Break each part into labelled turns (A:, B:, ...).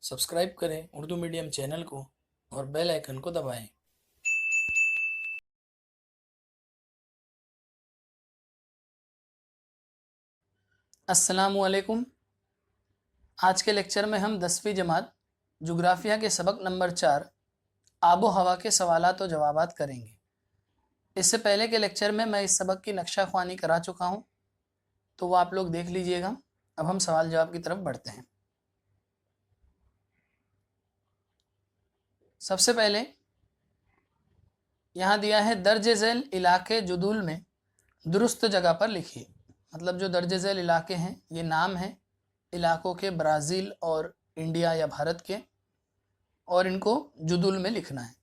A: Subscribe करें Urdu medium channel को और बेल आइकन को दबाएं। अस्सलामुअलैकुम। आज के लेक्चर में हम 10वीं जमात जोग्राफिया के सबक नंबर 4 आबो हवा के सवालात और जवाबात करेंगे। इससे पहले के लेक्चर में मैं इस सबक की नक्शा ख्वानी करा चुका हूँ, तो वो आप लोग देख लीजिएगा। अब हम सवाल जवाब की तरफ बढ़ते हैं। सबसे पहले यहाँ दिया है दर्ज झैल इलाके जुदूल में दुरुस्त जगह पर लिखिए। मतलब जो दर्ज झैल इलाके हैं ये नाम है इलाकों के ब्राज़ील और इंडिया या भारत के, और इनको जुदूल में लिखना है।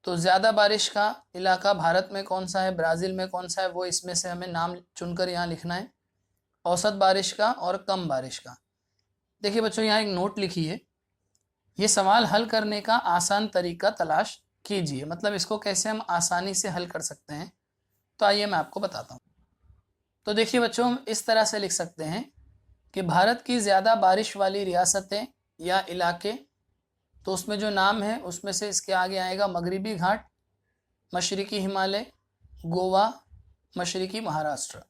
A: तो ज़्यादा बारिश का इलाका भारत में कौन सा है, ब्राज़ील में कौन सा है, वो इसमें से हमें नाम चुनकर यहाँ लिखना है। औसत बारिश का और कम बारिश का। देखिए बच्चों, यहाँ एक नोट लिखिए, ये सवाल हल करने का आसान तरीका तलाश कीजिए। मतलब इसको कैसे हम आसानी से हल कर सकते हैं, तो आइए मैं आपको बताता हूँ। तो देखिए बच्चों, हम इस तरह से लिख सकते हैं कि भारत की ज़्यादा बारिश वाली रियासतें या इलाके, तो उसमें जो नाम है उसमें से इसके आगे आएगा मगरिबी घाट, मशरिकी हिमालय, गोवा, मशरिकी महाराष्ट्र।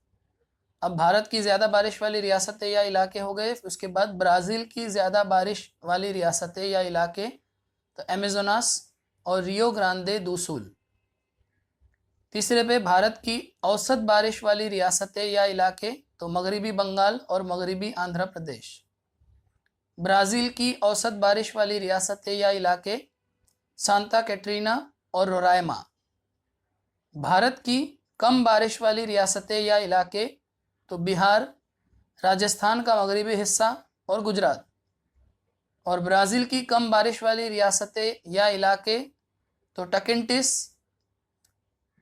A: अब भारत की ज़्यादा बारिश वाली रियासतें या इलाके हो गए। उसके बाद ब्राज़ील की ज़्यादा बारिश वाली रियासतें या इलाके, तो अमेज़ोनास और रियो ग्रांडे दो सुल। तीसरे पे भारत की औसत बारिश वाली रियासतें या इलाके, तो मगरिबी बंगाल और मगरिबी आंध्र प्रदेश। ब्राज़ील की औसत बारिश वाली रियासतें या इलाके, सांता कैटरीना और रोराइमा। भारत की कम बारिश वाली रियासतें या इलाके, तो बिहार, राजस्थान का मगरिबी हिस्सा और गुजरात। और ब्राज़ील की कम बारिश वाली रियासतें या इलाके, तो टकिंटिस,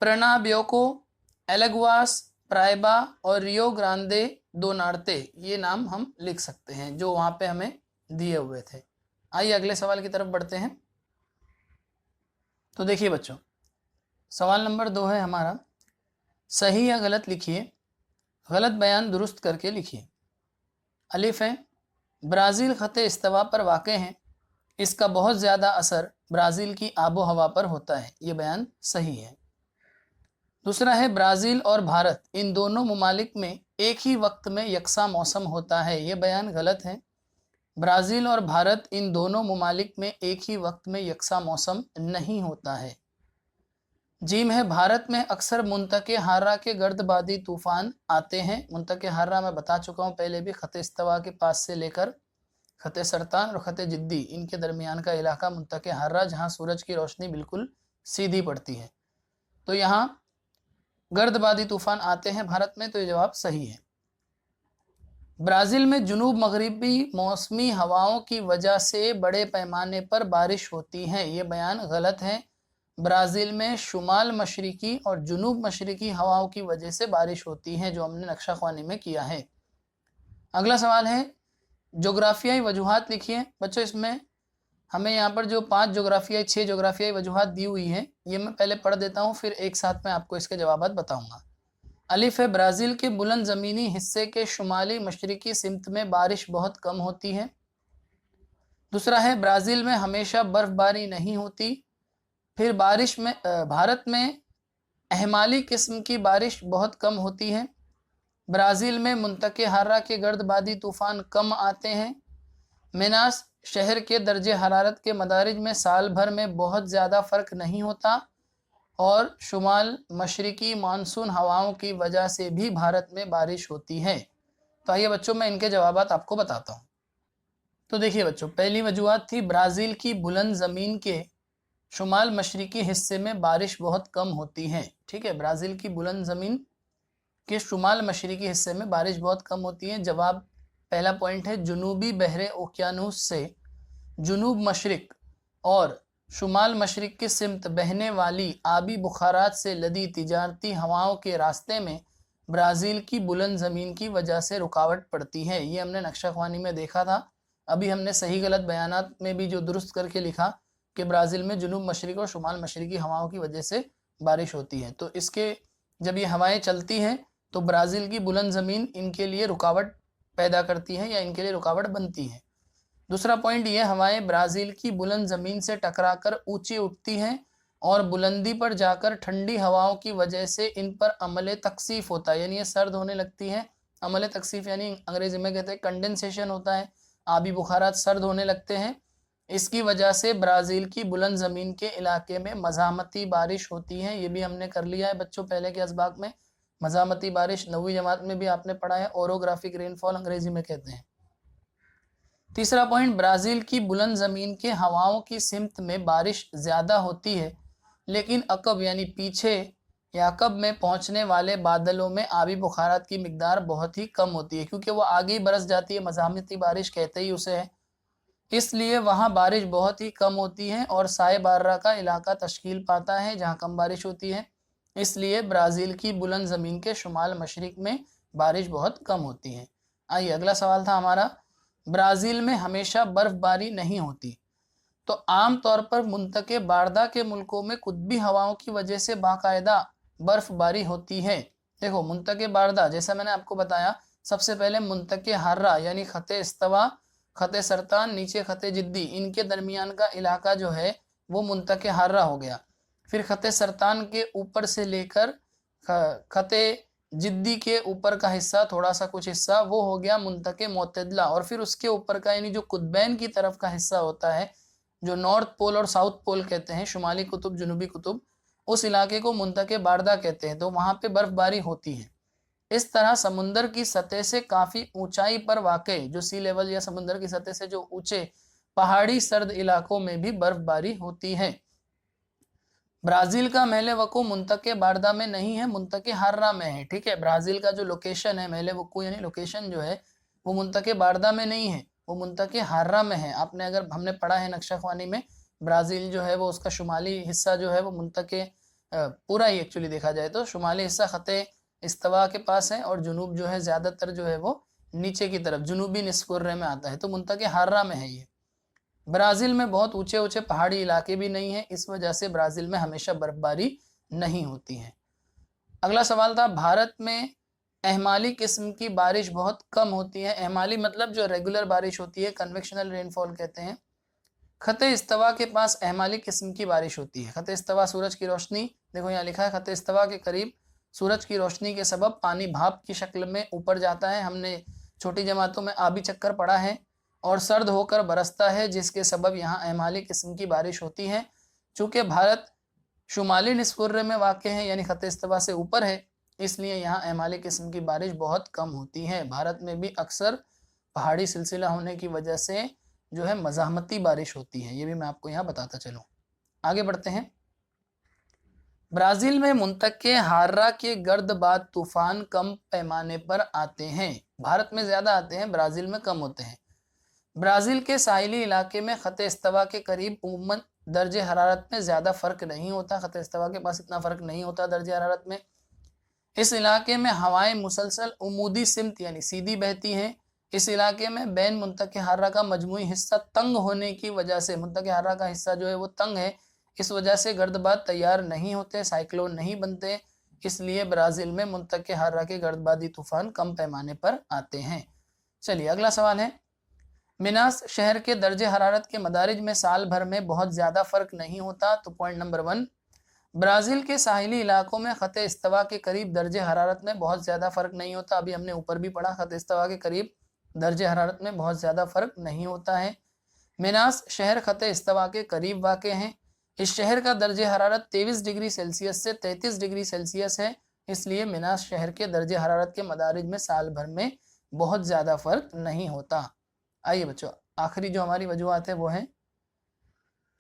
A: प्रनाब्योको, एलगवास, प्राइबा और रियो ग्रांडे दो नार्ते। ये नाम हम लिख सकते हैं जो वहाँ पे हमें दिए हुए थे। आइए अगले सवाल की तरफ बढ़ते हैं। तो देखिए बच्चों, सवाल नंबर 2 है हमारा, सही या गलत लिखिए, गलत बयान दुरुस्त करके लिखिए। अलिफ है, ब्राज़ील ख़ते इस्तवा पर वाक़ है, इसका बहुत ज़्यादा असर ब्राज़ील की आबो हवा पर होता है। ये बयान सही है। दूसरा है, ब्राज़ील और भारत इन दोनों ममालिक में एक ही वक्त में यकसा मौसम होता है। ये बयान गलत है। ब्राज़ील और भारत इन दोनों ममालिक में एक ही वक्त में यकसा मौसम नहीं होता है। जीम है, भारत में अक्सर मुंतके हार्रा के गर्दबादी तूफ़ान आते हैं। मुंतके हार्रा मैं बता चुका हूँ पहले भी, ख़ते इस्तवा के पास से लेकर ख़ते सरतान और ख़ते जिद्दी इनके दरमियान का इलाका मुंतके हार्रा, जहाँ सूरज की रोशनी बिल्कुल सीधी पड़ती है। तो यहाँ गर्दबादी तूफ़ान आते हैं भारत में, तो ये जवाब सही है। ब्राज़ील में जुनूब मगरिबी मौसमी हवाओं की वजह से बड़े पैमाने पर बारिश होती है। ये बयान गलत है। ब्राज़ील में शुमाल मशरिकी और जुनूब मशरिकी हवाओं की वजह से बारिश होती है, जो हमने नक्शा ख्वानी में किया है। अगला सवाल है, जोग्राफियाई वजूहात लिखिए। बच्चों, इसमें हमें यहाँ पर जो 6 जोग्राफियाई वजूहात दी हुई हैं, ये मैं पहले पढ़ देता हूँ, फिर एक साथ में आपको इसके जवाब बताऊँगा। अलिफ है, ब्राज़ील के बुलंद ज़मीनी हिस्से के शुमाली मशरिकी सिमत में बारिश बहुत कम होती है। दूसरा है, ब्राज़ील में हमेशा बर्फ़बारी नहीं होती। फिर बारिश में भारत में अहमाली किस्म की बारिश बहुत कम होती है। ब्राज़ील में मुंतके हार्रा के गर्दबादी तूफ़ान कम आते हैं। मिनास शहर के दर्जे हरारत के मदारिज में साल भर में बहुत ज़्यादा फ़र्क नहीं होता, और शुमाल मशरिकी मानसून हवाओं की वजह से भी भारत में बारिश होती है। तो आइए बच्चों, मैं इनके जवाबात आपको बताता हूँ। तो देखिए बच्चों, पहली वजूहत थी ब्राज़ील की बुलंद ज़मीन के शुमाल मशरिकी हिस्से में बारिश बहुत कम होती है। ठीक है, ब्राज़ील की बुलंद ज़मीन के शुमाल मशरिकी हिस्से में बारिश बहुत कम होती है। जवाब पहला पॉइंट है, जुनूबी बहरे ओकियानूस से जुनूब मशरिक और शुमाल मशरिक की सिमत बहने वाली आबी बुखारात से लदी तिजारती हवाओं के रास्ते में ब्राज़ील की बुलंद ज़मीन की वजह से रुकावट पड़ती है। ये हमने नक्शा ख्वानी में देखा था। अभी हमने सही गलत बयानात में भी जो दुरुस्त करके लिखा कि ब्राज़ील में जुनूब मशरिक और शुमाल मशरिकी हवाओं की वजह से बारिश होती है। तो इसके जब ये हवाएं चलती हैं तो ब्राज़ील की बुलंद ज़मीन इनके लिए रुकावट पैदा करती है या इनके लिए रुकावट बनती है। दूसरा पॉइंट ये, हवाएं ब्राजील की बुलंद जमीन से टकराकर ऊंची उठती हैं और बुलंदी पर जाकर ठंडी हवाओं की वजह से इन पर अमले तकसीफ होता है, यानी ये सर्द होने लगती है। अमले तकसीफ यानी अंग्रेजी में कहते हैं कंडेंसेशन होता है, आबी बुखारात सर्द होने लगते हैं। इसकी वजह से ब्राजील की बुलंद ज़मीन के इलाके में मज़ामती बारिश होती है। ये भी हमने कर लिया है बच्चों पहले के असबाक में। मज़ामती बारिश 9वीं जमात में भी आपने पढ़ा है, ओरोग्राफिक रेनफॉल अंग्रेजी में कहते हैं। तीसरा पॉइंट, ब्राज़ील की बुलंद ज़मीन के हवाओं की सिमत में बारिश ज़्यादा होती है, लेकिन अकब यानी पीछे या अकब में पहुंचने वाले बादलों में आबी बुखारात की मिकदार बहुत ही कम होती है, क्योंकि वो आगे ही बरस जाती है, मज़ामती बारिश कहते ही उसे है, इसलिए वहाँ बारिश बहुत ही कम होती है और साए बार्रा का इलाका तश्कील पाता है जहाँ कम बारिश होती है। इसलिए ब्राज़ील की बुलंद ज़मीन के शुमाल मशरिक में बारिश बहुत कम होती है। आइए अगला सवाल था हमारा, ब्राज़ील में हमेशा बर्फ़बारी नहीं होती, तो आम तौर पर मुंतके बारदा के मुल्कों में कुतबी हवाओं की वजह से बाकायदा बर्फ़बारी होती है। देखो मुंतके बारदा, जैसा मैंने आपको बताया, सबसे पहले मुंतके हार्रा यानी ख़ते इस्तवा, ख़ते सरतान, नीचे ख़ते जिद्दी, इनके दरमियान का इलाका जो है वो मुंतके हार्रा हो गया। फिर ख़ते सरतान के ऊपर से लेकर ख़ते जिद्दी के ऊपर का हिस्सा, थोड़ा सा कुछ हिस्सा, वो हो गया मुंतके मोतदला, और फिर उसके ऊपर का यानी जो कुतबैन की तरफ का हिस्सा होता है, जो नॉर्थ पोल और साउथ पोल कहते हैं, शुमाली कुतुब जनूबी कुतुब, उस इलाके को मुंतके बारदा कहते हैं, तो वहाँ पे बर्फ़बारी होती है। इस तरह समुंदर की सतह से काफ़ी ऊंचाई पर वाक़े, जो सी लेवल या समुंदर की सतह से जो ऊंचे पहाड़ी सर्द इलाकों में भी बर्फ़बारी होती है। ब्राज़ील का महल वक़ू मुंतके बारदा में नहीं है, मुंतके हार्रा में है। ठीक है, ब्राज़ील का जो लोकेशन है, महल वक़ू यानी लोकेशन जो है, वो मुंतके बारदा में नहीं है, वो मुंतके हार्रा में है। आपने अगर हमने पढ़ा है नक्शा ख्वानी में, ब्राज़ील जो है वो उसका शुमाली हिस्सा जो है वो मुंतके पूरा ही एक्चुअली देखा जाए तो शुमाली हिस्सा ख़ते इस्तवा के पास है और जुनूब जो है ज़्यादातर जो है वो नीचे की तरफ जुनूबी निस्कुर्रे में आता है, तो मुंतके हार्रा में है ये। ब्राज़ील में बहुत ऊंचे ऊंचे पहाड़ी इलाके भी नहीं है, इस वजह से ब्राज़ील में हमेशा बर्फ़बारी नहीं होती है। अगला सवाल था, भारत में एहमाली किस्म की बारिश बहुत कम होती है। एहमाली मतलब जो रेगुलर बारिश होती है, कन्वेक्शनल रेनफॉल कहते हैं। ख़ते इस्तवा के पास एहमाली किस्म की बारिश होती है। ख़ते इस्तवा सूरज की रोशनी, देखो यहाँ लिखा है, ख़ते इस्तवा के करीब सूरज की रोशनी के सबब पानी भाप की शक्ल में ऊपर जाता है, हमने छोटी जमातों में आबी चक्कर पढ़ा है, और सर्द होकर बरसता है, जिसके सबब यहाँ एहमाली किस्म की बारिश होती है। चूँकि भारत शुमाली निस्कुर्रे में वाक़ है यानी ख़ते इस्तवा से ऊपर है, इसलिए यहाँ एहमाली किस्म की बारिश बहुत कम होती है। भारत में भी अक्सर पहाड़ी सिलसिला होने की वजह से जो है मज़ाहमती बारिश होती है, ये भी मैं आपको यहाँ बताता चलूँ। आगे बढ़ते हैं। ब्राज़ील में मुंतके हार्रा के गर्दबाद तूफ़ान कम पैमाने पर आते हैं, भारत में ज़्यादा आते हैं, ब्राज़ील में कम होते हैं। ब्राज़ील के साहिली इलाके में ख़ते इस्तवा के करीब उम्मन दर्जे हरारत में ज़्यादा फ़र्क नहीं होता, ख़ते इस्तवा के पास इतना फ़र्क नहीं होता दर्जे हरारत में। इस इलाके में हवाएं मुसलसल उमूदी सिमत यानी सीधी बहती हैं। इस इलाके में बैन मुंतके हार्रा का मजमूई हिस्सा तंग होने की वजह से, मुंतके हार्रा का हिस्सा जो है वो तंग है, इस वजह से गर्दबाद तैयार नहीं होते, साइक्लोन नहीं बनते, इसलिए ब्राज़ील में मुंतके हार्रा के गर्दबादी तूफ़ान कम पैमाने पर आते हैं। चलिए अगला सवाल है, मिनास शहर के दर्जे हरारत के मदारिज में साल भर में बहुत ज़्यादा फ़र्क नहीं होता। तो पॉइंट नंबर 1, ब्राज़ील के साहिली इलाकों में ख़ते इस्तवा के करीब दर्जे हरारत में बहुत ज़्यादा फ़र्क नहीं होता। अभी हमने ऊपर भी पढ़ा, ख़ते इस्तवा के करीब दर्जे हरारत में बहुत ज़्यादा फ़र्क नहीं होता है। मिनास शहर ख़ते इस्तवा के करीब वाक़ हैं। इस शहर का दर्जे हरारत 23 डिग्री सेल्सियस से 33 डिग्री सेल्सियस है, इसलिए मिनास शहर के दर्जे हरारत के मदारिज में साल भर में बहुत ज़्यादा फ़र्क नहीं होता। आइए बच्चों, आखिरी जो हमारी वजूहात है वो है,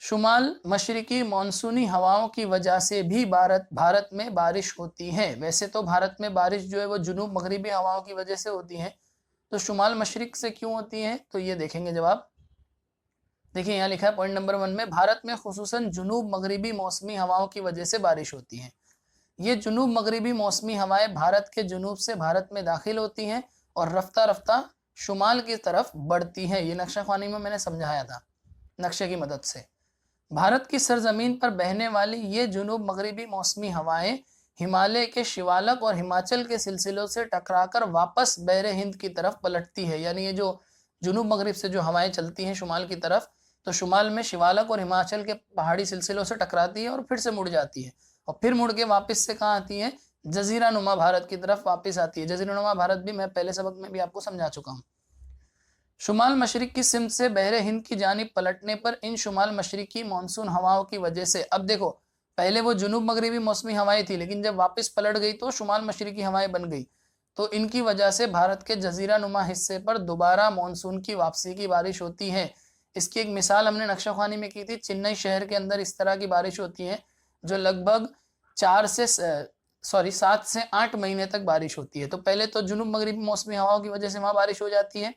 A: शुमाल मशरिकी मानसूनी हवाओं की वजह से भी भारत में बारिश होती है। वैसे तो भारत में बारिश जो है वो जुनूब मगरिबी हवाओं की वजह से होती है, तो शुमाल मशरिक से क्यों होती है, तो ये देखेंगे जवाब। देखिए यहाँ लिखा है पॉइंट नंबर 1 में, भारत में खुसूसन जुनूब मगरिबी मौसमी हवाओं की वजह से बारिश होती है। ये जुनूब मगरिबी मौसमी हवाएं भारत के जुनूब से भारत में दाखिल होती हैं और रफ्ता रफ्ता शुमाल की तरफ बढ़ती है। ये नक्शा ख्वानी में मैंने समझाया था नक्शे की मदद से। भारत की सरजमीन पर बहने वाली ये जुनूब मगरिबी मौसमी हवाएं हिमालय के शिवालक और हिमाचल के सिलसिलों से टकराकर वापस बहरे हिंद की तरफ पलटती है, यानी ये जो جنوب مغرب سے جو ہوائیں چلتی ہیں شمال کی طرف، تو شمال میں شیوالک اور ہماچل کے پہاڑی سلسلوں سے ٹکراتی ہے اور پھر سے مڑ جاتی ہے، اور پھر مڑ کے واپس سے کہاں آتی ہے؟ جزیرہ نما بھارت کی طرف واپس آتی ہے۔ جزیرہ نما بھارت بھی میں پہلے سبق میں بھی آپ کو سمجھا چکا ہوں۔ شمال مشرق کی سمت سے بحر ہند کی جانب پلٹنے پر ان شمال مشرقی مانسون ہواؤں کی وجہ سے، اب دیکھو پہلے وہ جنوب مغربی موسمی ہوائیں تھی، لیکن جب واپس پلٹ گئی تو شمال مشرقی ہوائیں بن گئی، تو ان کی وجہ سے بھارت کے جزیرہ نما حصے پر دوبارہ مانسون کی واپسی کی بارش ہوتی ہے۔ اس کی ایک مثال ہم نے نقشہ خوانی میں کی تھی، چنئی شہر کے اندر اس طرح کی بارش ہوتی ہے جو لگ بھگ 7 سے 8 مہینے تک بارش ہوتی ہے۔ تو پہلے تو جنوب مغربی موسمی ہواؤں کی وجہ سے وہاں بارش ہو جاتی ہے،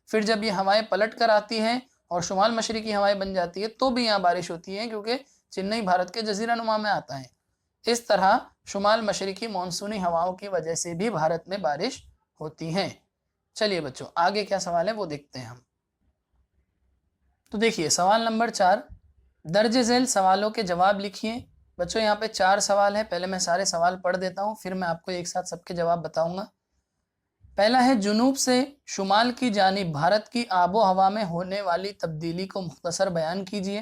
A: پھر جب یہ ہوائیں پلٹ کر آتی ہیں اور شمال مشرقی ہوائیں بن جاتی ہے تو بھی یہاں بارش ہوتی ہے، کیونکہ چنئی بھارت کے جزیرہ نما میں آتا ہے۔ اس طرح شمال مشرقی مانسونی ہواؤں کی وجہ سے بھی بھارت میں بارش ہوتی ہے۔ چلیے بچوں آگے کیا سوال ہے وہ دیکھتے ہیں ہم۔ تو دیکھیے سوال نمبر 4، درج ذیل سوالوں کے جواب لکھیے۔ بچوں یہاں پہ 4 سوال ہے، پہلے میں سارے سوال پڑھ دیتا ہوں، پھر میں آپ کو ایک ساتھ سب کے جواب بتاؤں گا۔ پہلا ہے، جنوب سے شمال کی جانب بھارت کی آب و ہوا میں ہونے والی تبدیلی کو مختصر بیان کیجیے۔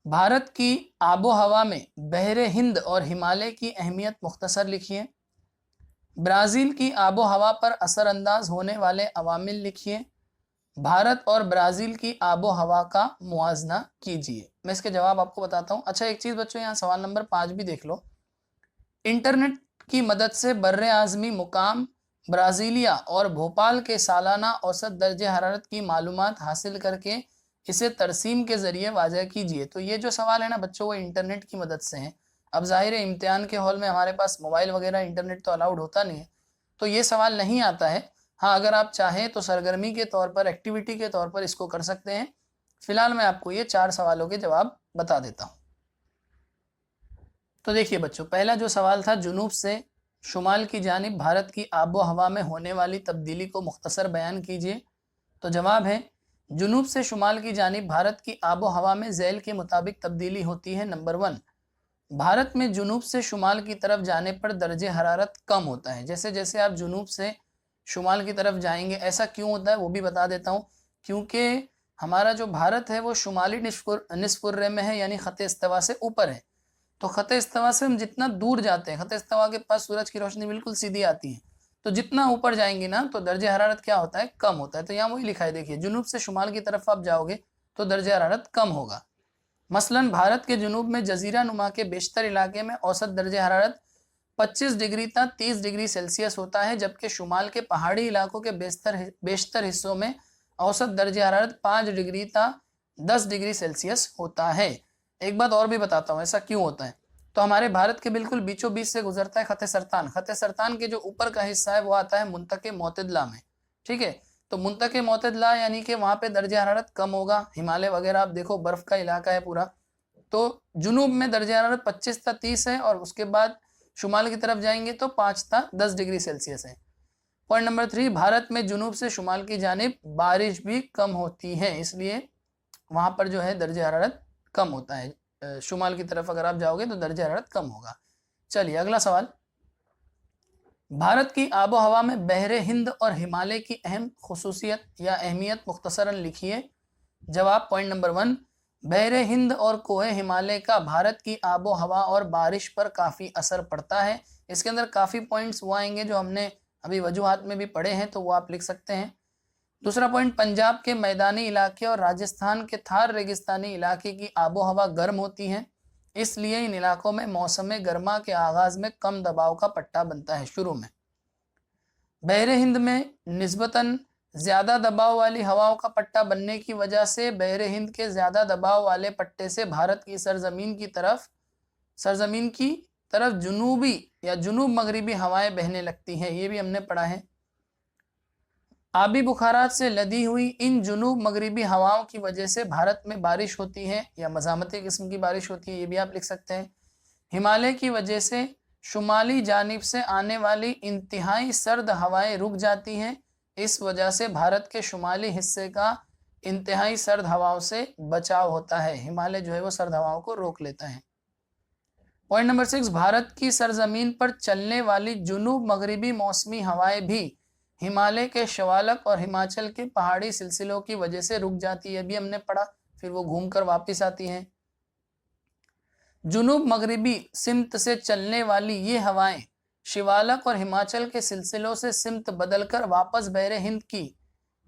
A: بھارت کی آب و ہوا میں بحر ہند اور ہمالیہ کی اہمیت مختصر لکھیے۔ برازیل کی آب و ہوا پر اثر انداز ہونے والے عوامل لکھیے۔ بھارت اور برازیل کی آب و ہوا کا موازنہ کیجیے۔ میں اس کے جواب آپ کو بتاتا ہوں۔ اچھا ایک چیز بچوں یہاں سوال نمبر 5 بھی دیکھ لو۔ انٹرنیٹ کی مدد سے بر اعظمی مقام برازیلیا اور بھوپال کے سالانہ اوسط درجہ حرارت کی معلومات حاصل کر کے اسے ترسیم کے ذریعے واضح کیجیے۔ تو یہ جو سوال ہے نا بچوں وہ انٹرنیٹ کی مدد سے ہیں۔ اب ظاہر ہے امتحان کے ہال میں ہمارے پاس موبائل وغیرہ انٹرنیٹ تو الاؤڈ ہوتا نہیں ہے، تو یہ سوال نہیں آتا ہے۔ ہاں اگر آپ چاہیں تو سرگرمی کے طور پر، ایکٹیویٹی کے طور پر اس کو کر سکتے ہیں۔ فی الحال میں آپ کو یہ 4 سوالوں کے جواب بتا دیتا ہوں۔ تو دیکھیے بچوں پہلا جو سوال تھا، جنوب سے شمال کی جانب بھارت کی آب و ہوا میں ہونے والی تبدیلی کو مختصر بیان کیجیے۔ تو جواب ہے، جنوب سے شمال کی جانب بھارت کی آب و ہوا میں ذیل کے مطابق تبدیلی ہوتی ہے۔ نمبر 1، بھارت میں جنوب سے شمال کی طرف جانے پر درجہ حرارت کم ہوتا ہے۔ جیسے جیسے آپ جنوب سے شمال کی طرف جائیں گے، ایسا کیوں ہوتا ہے وہ بھی بتا دیتا ہوں۔ کیونکہ ہمارا جو بھارت ہے وہ شمالی نصف کرہ میں ہے، یعنی خط استوا سے اوپر ہے۔ تو خط استوا سے ہم جتنا دور جاتے ہیں، خط استوا کے پاس سورج کی روشنی بالکل سیدھی آتی ہے، تو جتنا اوپر جائیں گے نا تو درجہ حرارت کیا ہوتا ہے؟ کم ہوتا ہے۔ تو یہاں وہی لکھا ہے، دیکھیے جنوب سے شمال کی طرف آپ جاؤ گے تو درجہ حرارت کم ہوگا۔ مثلاً بھارت کے جنوب میں جزیرہ نما کے بیشتر علاقے میں اوسط درجہ حرارت 25 ڈگری تا 30 ڈگری سیلسیس ہوتا ہے، جبکہ شمال کے پہاڑی علاقوں کے بیشتر حصوں میں اوسط درجہ حرارت 5 ڈگری تا 10 ڈگری سیلسیس ہوتا ہے۔ ایک بات اور بھی بتاتا ہوں ایسا کیوں ہوتا ہے۔ تو ہمارے بھارت کے بالکل بیچوں بیچ سے گزرتا ہے خط سرطان۔ خط سرطان کے جو اوپر کا حصہ ہے وہ آتا ہے منطقہ معتدلہ میں، ٹھیک ہے۔ تو منطقہ معتدلہ یعنی کہ وہاں پہ درجہ حرارت کم ہوگا۔ ہمالیہ وغیرہ آپ دیکھو برف کا علاقہ ہے پورا، تو جنوب میں درجہ حرارت 25 تا 30 ہے، اور اس کے بعد شمال کی طرف جائیں گے تو 5 تا 10 ڈگری سیلسیس ہے۔ پوائنٹ نمبر 3، بھارت میں جنوب سے شمال کی جانب بارش بھی کم ہوتی ہے، اس لیے وہاں پر جو ہے درجہ حرارت کم ہوتا ہے۔ شمال کی طرف اگر آپ جاؤ گے تو درجہ حرارت کم ہوگا۔ چلیے اگلا سوال، بھارت کی آب و ہوا میں بحر ہند اور ہمالیہ کی اہم خصوصیت یا اہمیت مختصراً لکھیے۔ جواب پوائنٹ نمبر 1، بحر ہند اور کوہ ہمالیہ کا بھارت کی آب و ہوا اور بارش پر کافی اثر پڑتا ہے۔ اس کے اندر کافی پوائنٹس وہ آئیں گے جو ہم نے ابھی وجوہات میں بھی پڑھے ہیں، تو وہ آپ لکھ سکتے ہیں۔ دوسرا پوائنٹ، پنجاب کے میدانی علاقے اور راجستھان کے تھار ریگستانی علاقے کی آب و ہوا گرم ہوتی ہے، اس لیے ان علاقوں میں موسم گرما کے آغاز میں کم دباؤ کا پٹا بنتا ہے شروع میں۔ بحر ہند میں نسبتاً زیادہ دباؤ والی ہواؤں کا پٹا بننے کی وجہ سے بحر ہند کے زیادہ دباؤ والے پٹے سے بھارت کی سرزمین کی طرف جنوبی یا جنوب مغربی ہوائیں بہنے لگتی ہیں، یہ بھی ہم نے پڑھا ہے۔ آبی بخارات سے لدی ہوئی ان جنوب مغربی ہواؤں کی وجہ سے بھارت میں بارش ہوتی ہے یا مزاحمتی قسم کی بارش ہوتی ہے، یہ بھی آپ لکھ سکتے ہیں۔ ہمالیہ کی وجہ سے شمالی جانب سے آنے والی انتہائی سرد ہوائیں رک جاتی ہیں، اس وجہ سے بھارت کے شمالی حصے کا انتہائی سرد ہواؤں سے بچاؤ ہوتا ہے۔ ہمالیہ جو ہے وہ سرد ہواؤں کو روک لیتا ہے۔ پوائنٹ نمبر 6، بھارت کی سرزمین پر چلنے والی جنوب مغربی موسمی ہوائیں بھی हिमालय के शिवालक और हिमाचल के पहाड़ी सिलसिलों की वजह से रुक जाती है, भी हमने पढ़ा, फिर वो घूमकर वापस आती हैं। जुनूब मगरिबी सिमत से चलने वाली ये हवाएं शिवालक और हिमाचल के सिलसिलों से सिमत बदलकर वापस बहरे हिंद की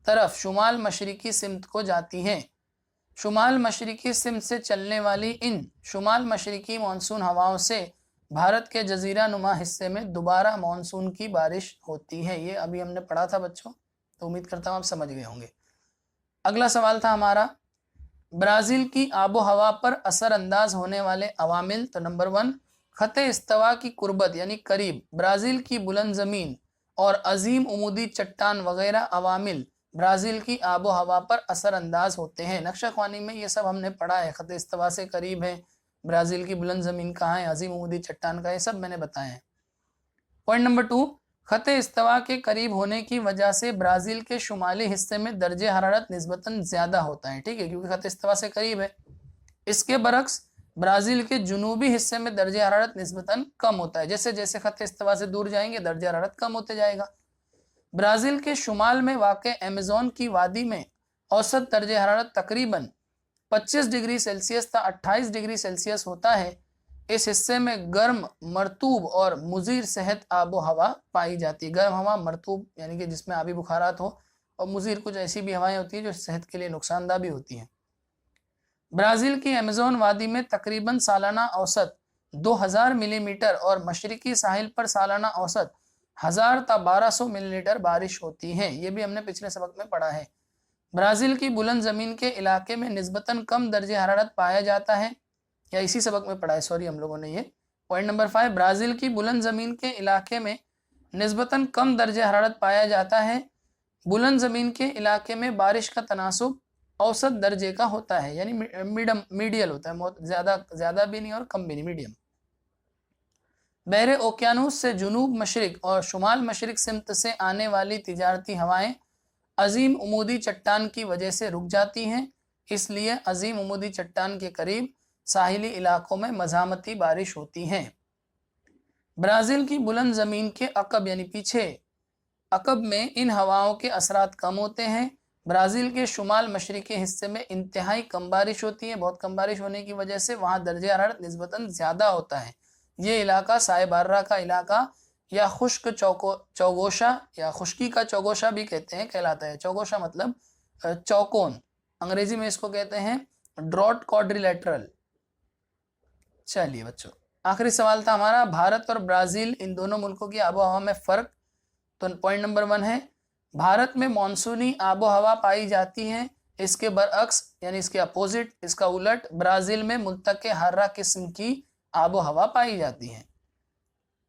A: तरफ शुमाल मशरिकी सिमत को जाती हैं। शुमाल मशरिकी सिमत से चलने वाली इन शुमाल मशरिकी मानसून हवाओं से भारत के जजीरा नुमा हिस्से में दोबारा मानसून की बारिश होती है। ये अभी हमने पढ़ा था बच्चों, तो उम्मीद करता हूँ आप समझ गए होंगे। अगला सवाल था हमारा, ब्राज़ील की आबो हवा पर असर अंदाज होने वाले अवामिल। तो नंबर 1, खते इस्तवा की कुर्बत यानी करीब, ब्राज़ील की बुलंद ज़मीन और अजीम उमूदी चट्टान वगैरह अवामिल ब्राज़ील की आबो हवा पर असर अंदाज होते हैं। नक्शा ख्वानी में ये सब हमने पढ़ा है, खते इस्तवा से करीब है, ब्राज़ील की बुलंद ज़मीन कहाँ है, अजीम उमूदी चट्टान का, ये सब मैंने बताया है। पॉइंट नंबर 2, खते इस्तवा के करीब होने की वजह से ब्राज़ील के शुमाली हिस्से में दर्जे हरारत निस्बतन ज़्यादा होता है, ठीक है, क्योंकि खते इस्तवा से करीब है। इसके बरक्स ब्राज़ील के जुनूबी हिस्से में दर्जे हरारत निस्बतन कम होता है, जैसे जैसे खते इस्तवा से दूर जाएंगे दर्जे हरारत कम होते जाएगा। ब्राज़ील के शुमाल में वाक़ अमेज़न की वादी में औसत दर्जे हरारत तकरीबन 25 डिग्री सेल्सियस तक 28 डिग्री सेल्सियस होता है। इस हिस्से में गर्म, मरतूब और मुजीर सेहत आबो हवा पाई जाती है। गर्म हवा, मरतूब यानी कि जिसमें आबी बुखारात हो, और मुजीर कुछ ऐसी भी हवाएं होती हैं जो सेहत के लिए नुकसानदा भी होती हैं। ब्राज़ील की अमेज़न वादी में तकरीबन सालाना औसत 2000 मिलीमीटर और मशरकी साहिल पर सालाना औसत 1000 ता 1200 मिलीमीटर बारिश होती है। ये भी हमने पिछले सबक में पढ़ा है। ब्राज़ील की बुलंद ज़मीन के इलाके में निस्बतन कम दर्जे हरारत पाया जाता है, या इसी सबक में पढ़ा है, सॉरी हम लोगों ने ये। पॉइंट नंबर 5, ब्राज़ील की बुलंद ज़मीन के इलाके में निस्बतन कम दर्जे हरारत पाया जाता है। बुलंद ज़मीन के इलाके में बारिश का तनासुब औसत दर्जे का होता है, यानी मीडियल होता है, बहुत ज़्यादा भी नहीं और कम भी नहीं, मीडियम। बहरे ओकियानूस से जुनूब मशरिक और शुमाल मशरिक सिमत से आने वाली तिजारती हवाएं अजीम उमूदी चट्टान की वजह से रुक जाती हैं, इसलिए अजीम उमूदी चट्टान के करीब साहिली इलाकों में मज़ामती बारिश होती है। ब्राज़ील की बुलंद ज़मीन के अकब यानी पीछे अकब में इन हवाओं के असरात कम होते हैं। ब्राज़ील के शुमाल मशरिकी हिस्से में इंतहाई कम बारिश होती है, बहुत कम बारिश होने की वजह से वहाँ दर्जे हरारत निस्बतन ज़्यादा होता है। ये इलाका साहिबार्रा का इलाका या खुश्क चौगोशा या खुश्की का चौगोशा भी कहते हैं, कहलाता है। चौगोशा मतलब चौकोन, अंग्रेजी में इसको कहते हैं ड्रॉट क्वाड्रिलेटरल। चलिए बच्चों, आखिरी सवाल था हमारा, भारत और ब्राज़ील इन दोनों मुल्कों की आबो हवा में फ़र्क। तो पॉइंट नंबर 1 है, भारत में मानसूनी आबो हवा पाई जाती है, इसके बरअक्स यानी इसके अपोजिट, इसका उलट ब्राज़ील में मुल्तक़े हर्रा किस्म की आबो हवा पाई जाती है।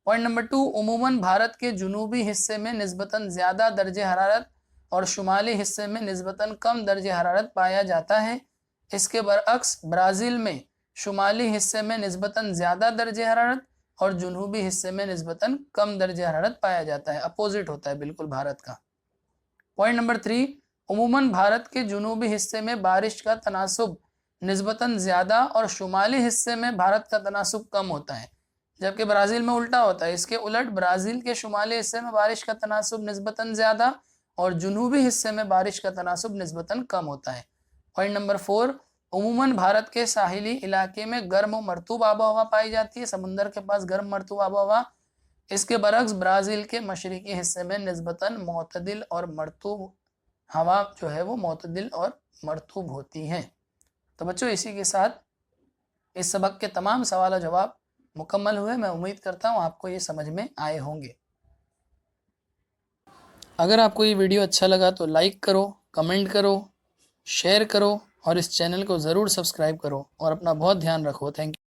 A: पॉइंट नंबर 2, उमूमन भारत के जुनूबी हिस्से में निस्बतन ज़्यादा दर्जे हरारत और शुमाली हिस्से में निस्बतन कम दर्जे हरारत पाया जाता है। इसके बरअक्स ब्राज़ील में शुमाली हिस्से में निस्बतन ज़्यादा दर्जे हरारत और जुनूबी हिस्से में निस्बतन कम दर्जे हरारत पाया जाता है, अपोजिट होता है बिल्कुल भारत का। पॉइंट नंबर 3, उमूमन भारत के जुनूबी हिस्से में बारिश का तनासुब निस्बतन ज़्यादा और शुमाली हिस्से में भारत का तनासुब कम होता है, जबकि ब्राज़ील में उल्टा होता है। इसके उलट ब्राज़ील के शुमाली हिस्से में बारिश का तनासुब निस्बतन ज़्यादा और जुनूबी हिस्से में बारिश का तनासुब निस्बतन कम होता है। पॉइंट नंबर 4, उमूमन भारत के साहिली इलाके में गर्म और मरतूब आबो हवा पाई जाती है, समुंदर के पास गर्म मरतूब आबो हवा। इसके बरक्स ब्राज़ील के मशरिकी हिस्से में निस्बतन मोतदिल और मरतूब हवा जो है वो मोतदिल और मरतूब होती हैं। तो बच्चों, इसी के साथ इस सबक के तमाम सवाल जवाब मुकम्मल हुए। मैं उम्मीद करता हूँ आपको ये समझ में आए होंगे। अगर आपको ये वीडियो अच्छा लगा तो लाइक करो, कमेंट करो, शेयर करो और इस चैनल को ज़रूर सब्सक्राइब करो और अपना बहुत ध्यान रखो। Thank you.